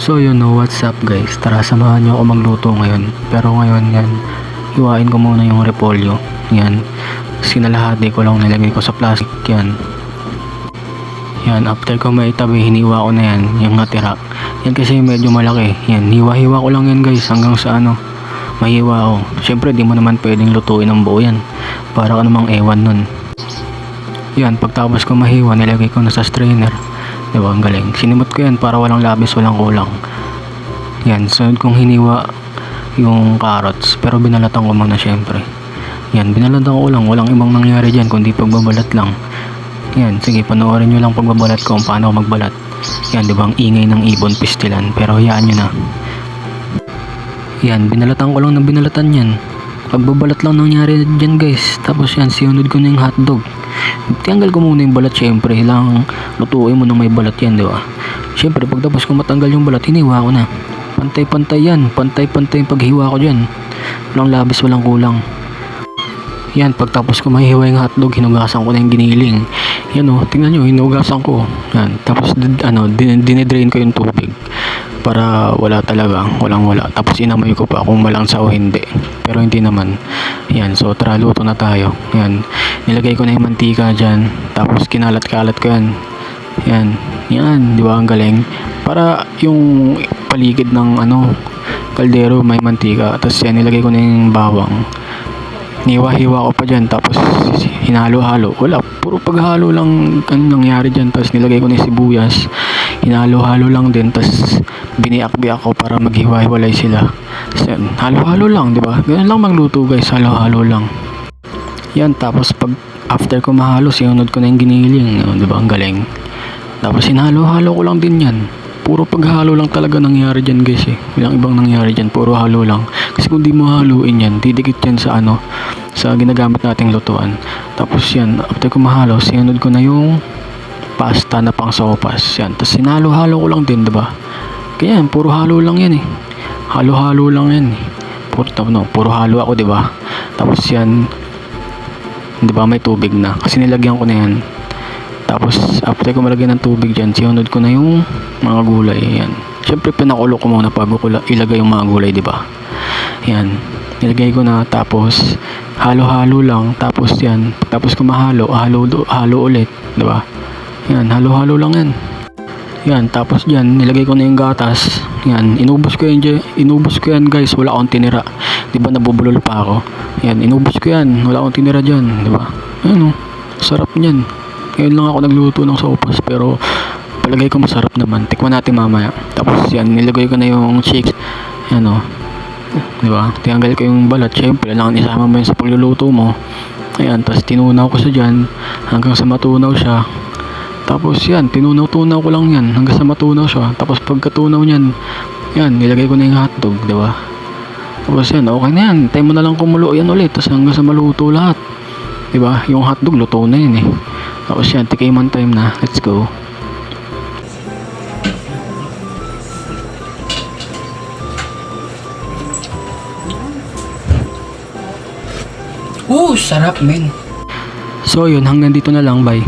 So you know what's up guys, tara samahan nyo ako magluto ngayon. Pero ngayon yan, hiwain ko muna yung repolyo. Yan, sinalahati ko lang, nilagay ko sa plastic yan. Yan, after ko maitabi, hiniwa ko na yan, yung natira. Yan kasi medyo malaki. Yan, hiwa-hiwa ko lang yan guys hanggang sa mahiwa ko. Syempre di mo naman pwedeng lutuin ng buo yan, para ka namang ewan nun. Yan, pagtapos ko mahiwa, nilagay ko na sa strainer. Diba, ang galing. Sinimot ko yan para walang labis, walang kulang. Yan, sunod kong hiniwa yung carrots, pero binalatan ko muna syempre. Yan, binalatan ko lang, walang ibang nangyari dyan kundi pagbabalat lang. Yan, sige, panoorin nyo lang pagbabalat ko kung paano ako magbalat. Yan, diba, ang ingay ng ibon, pistilan, pero hayaan nyo na. Yan, binalatan ko lang ng binalatan yan. Pagbabalat lang nangyari dyan guys. Tapos yan, sinunod ko na yung hotdog. Tanggal ko muna yung balat syempre. Ilang lutuin mo na may balat yan, di ba? Syempre, pagtapos ko matanggal yung balat, hiniwa ko na. Pantay-pantay yan. Pantay-pantay yung paghiwa ko dyan. Walang labis, walang kulang. Yan, pagtapos ko mahihiwa yung hotdog, hinugasan ko na yung giniling. Yan o, tingnan nyo, hinugasan ko. Yan, tapos dinidrain ko yung tubig. Para wala talaga, walang-wala. Tapos inamoy ko pa kung malangsa o hindi. Pero hindi naman. Yan, so tara, luto na tayo. Yan, nilagay ko na yung mantika dyan. Tapos kinalat-kalat ko yan. Yan, di ba ang galing? Para yung paligid ng kaldero may mantika. Tapos yan, nilagay ko na yung bawang. Niwa-hiwa ko pa dyan, tapos hinalo-halo. Wala, puro paghalo lang nangyari dyan. Tapos nilagay ko na yung sibuyas. Hinalo-halo lang din, tapos biniak-biak ko para maghiwa-hiwalay sila. Tapos yan, halo-halo lang, di ba? Ganun lang magluto guys, halo-halo lang. Yan, tapos pag after ko mahalo, sinunod ko na yung giniling. Di ba? Ang galing. Tapos hinalo-halo ko lang din yan. Puro paghalo lang talaga nangyari dyan guys eh. Walang ibang nangyari dyan, puro halo lang. Kasi kung di mo haluin yan, didikit yan sa ginagamit nating lutuan. Tapos yan, after ko mahalo, sinunod ko na yung pasta na pang sopas. Yan, tapos sinalo-halo ko lang din, diba? Kaya yan, puro halo lang yan eh. Halo-halo lang yan eh. Puro halo ako, diba? Tapos yan, diba may tubig na. Kasi nilagyan ko na yan. Tapos after ko malagyan ng tubig dyan, sinunod ko na yung mga gulay. Yan. Siyempre pinakulo ko muna bago ko ilagay yung mga gulay, diba? Yan. Nilagay ko na, tapos halo-halo lang. Tapos yan, tapos ko mahalo, halo ulit, diba? Yan, halo-halo lang yan. Yan, tapos dyan, nilagay ko na yung gatas. Yan, inubos ko yan guys, wala akong tinira. Diba, nabubulol pa ako. Yan, inubos ko yan, wala akong tinira dyan, diba? Yan o, sarap nyan. Ngayon lang ako nagluto ng sopas, pero palagay ko masarap naman. Tikman natin mamaya. Tapos yan, nilagay ko na yung chicks. Yan o, diba? Tinanggal ko yung balat. Siyempre, kailangan isama mo yun sa pagluluto mo. Ayan, tapos tinunaw ko sa dyan hanggang sa matunaw siya. Tapos yan, tinunaw-tunaw ko lang yan hanggang sa matunaw siya. Tapos pagkatunaw niyan, yan, nilagay ko na yung hotdog, diba? Tapos yan, okay na yan. Time mo na lang kumulo yan ulit. Tapos hanggang sa maluto lahat. Diba? Yung hotdog, luto na yun eh. Tapos yan, tikiman time na. Let's go. Sarap men. So yun, hanggang dito na lang. Bye.